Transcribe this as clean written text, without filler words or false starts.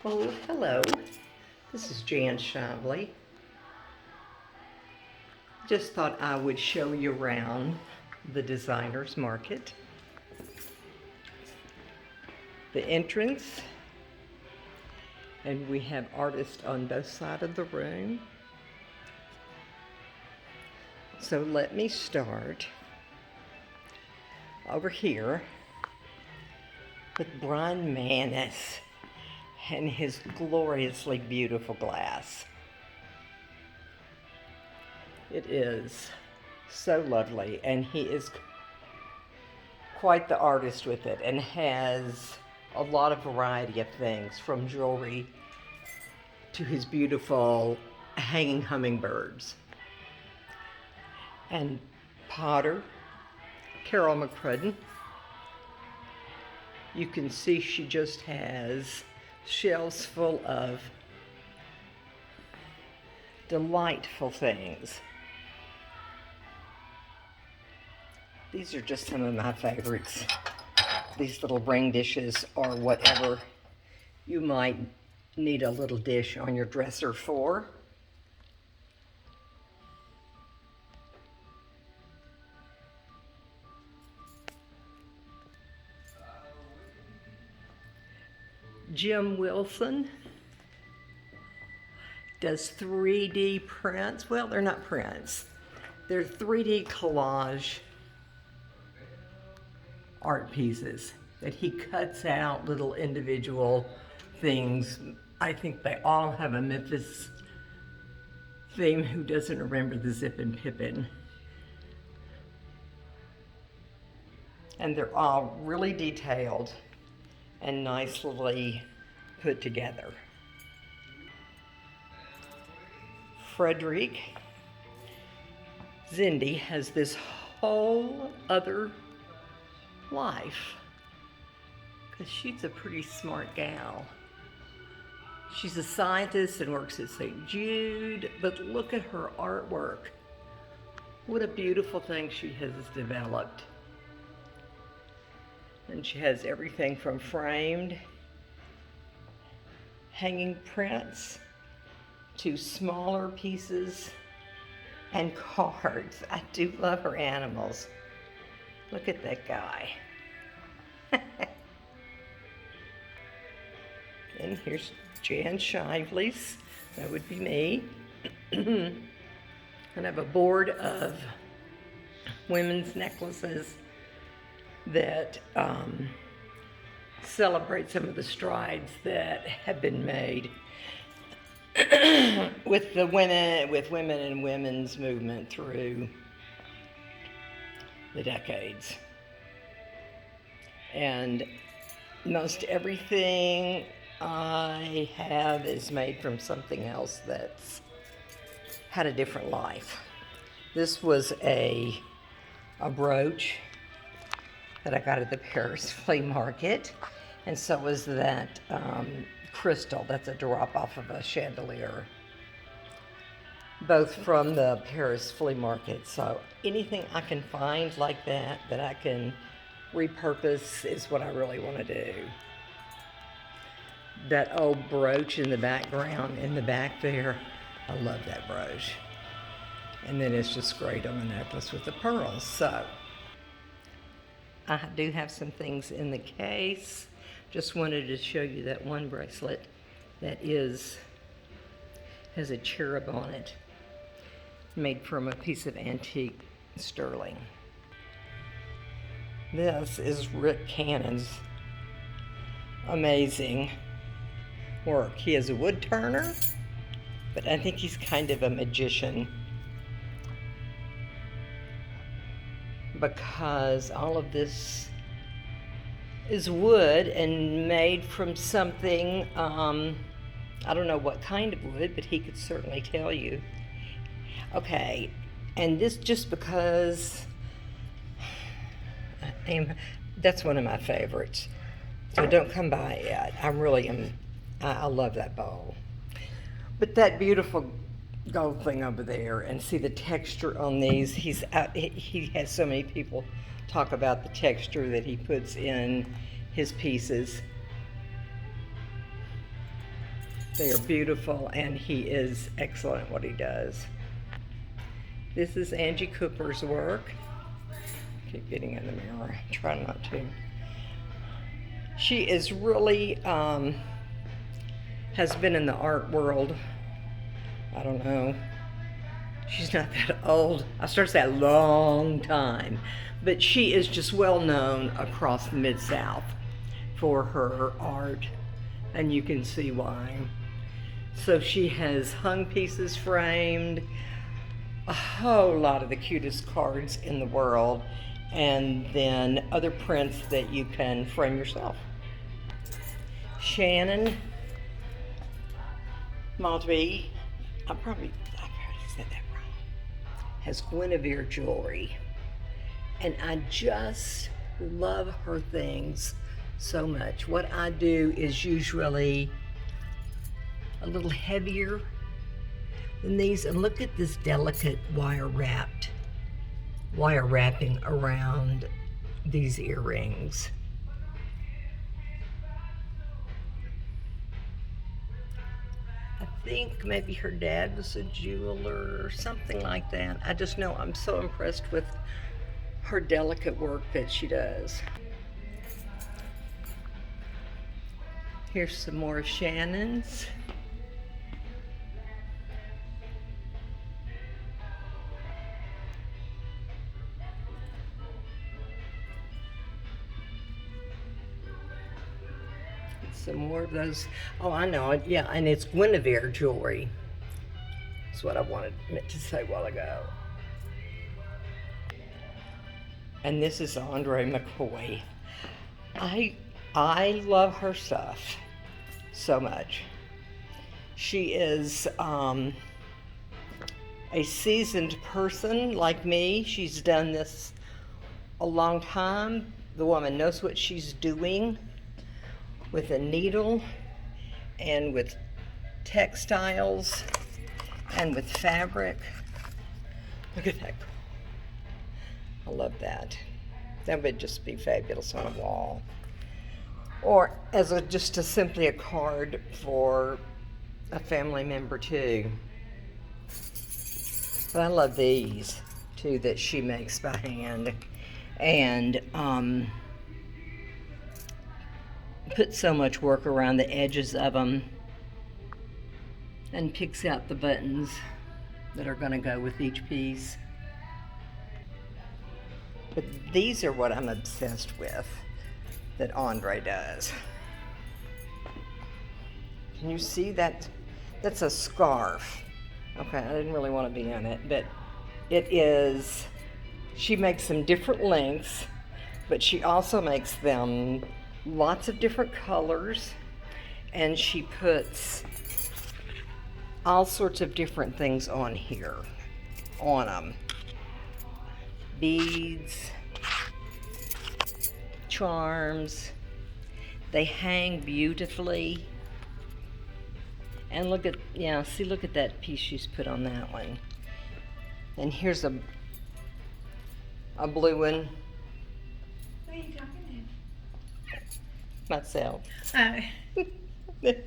Oh, hello. This is Jan Shively. Just thought I would show you around the Designers Market. The entrance, and we have artists on both sides of the room. So let me start over here with Brian Manis and his gloriously beautiful glass. It is so lovely, and he is quite the artist with it and has a lot of variety of things, from jewelry to his beautiful hanging hummingbirds. And potter, Carol McCridden. You can see she just has shelves full of delightful things. These are just some of my favorites. These little ring dishes, or whatever you might need a little dish on your dresser for. Jim Wilson does 3D prints. Well, they're not prints. They're 3D collage art pieces that he cuts out little individual things. I think they all have a Memphis theme. Who doesn't remember the Zip and Pippin? And they're all really detailed and nicely put together. Frederick Zindi has this whole other life, because she's a pretty smart gal. She's a scientist and works at St. Jude, but look at her artwork. What a beautiful thing she has developed. And she has everything from framed hanging prints to smaller pieces and cards. I do love her animals. Look at that guy. And here's Jan Shively's. That would be me. And I have a board of women's necklaces that celebrate some of the strides that have been made with women and women's movement through the decades. And most everything I have is made from something else that's had a different life. This was a brooch that I got at the Paris flea market, and so was that crystal. That's a drop off of a chandelier, both from the Paris flea market. So anything I can find like that I can repurpose is what I really want to do. That old brooch in the background, in the back there, I love that brooch. And then it's just great on the necklace with the pearls. So I do have some things in the case. Just wanted to show you that one bracelet that has a cherub on it, made from a piece of antique sterling. This is Rick Cannon's amazing work. He is a wood turner, but I think he's kind of a magician, because all of this is wood and made from something, I don't know what kind of wood, but he could certainly tell you. Okay, and this just because that's one of my favorites. So don't come by it. I love that bowl. But that beautiful gold thing over there, and see the texture on these. He has so many people talk about the texture that he puts in his pieces. They are beautiful, and he is excellent at what he does. This is Angie Cooper's work. Keep getting in the mirror. Try not to. She is really, has been in the art world. I don't know. She's not that old. I started that long time. But she is just well known across the Mid-South for her art. And you can see why. So she has hung pieces framed, a whole lot of the cutest cards in the world, and then other prints that you can frame yourself. Shannon Metcalf, I probably said that wrong, has Guinevere jewelry. And I just love her things so much. What I do is usually a little heavier than these. And look at this delicate wire wrapping around these earrings. I think maybe her dad was a jeweler or something like that. I just know I'm so impressed with her delicate work that she does. Here's some more of Shannon's. Some more of those. Oh, I know it. Yeah, and it's Guinevere jewelry. That's what I meant to say a while ago. And this is Andrea Mccoy. I love her stuff so much. She is a seasoned person like me. She's done this a long time. The woman knows what she's doing with a needle and with textiles and with fabric. Look at that. I love that. That would just be fabulous on a wall. Or as simply a card for a family member too. But I love these too that she makes by hand. And put so much work around the edges of them and picks out the buttons that are going to go with each piece. But these are what I'm obsessed with that Andrea does. Can you see that? That's a scarf. Okay, I didn't really want to be in it, but it is, she makes them different lengths, but she also makes them lots of different colors, and she puts all sorts of different things on here, on them. Beads, charms. They hang beautifully. And look at, look at that piece she's put on that one. And here's a blue one. Who are you talking Myself. to?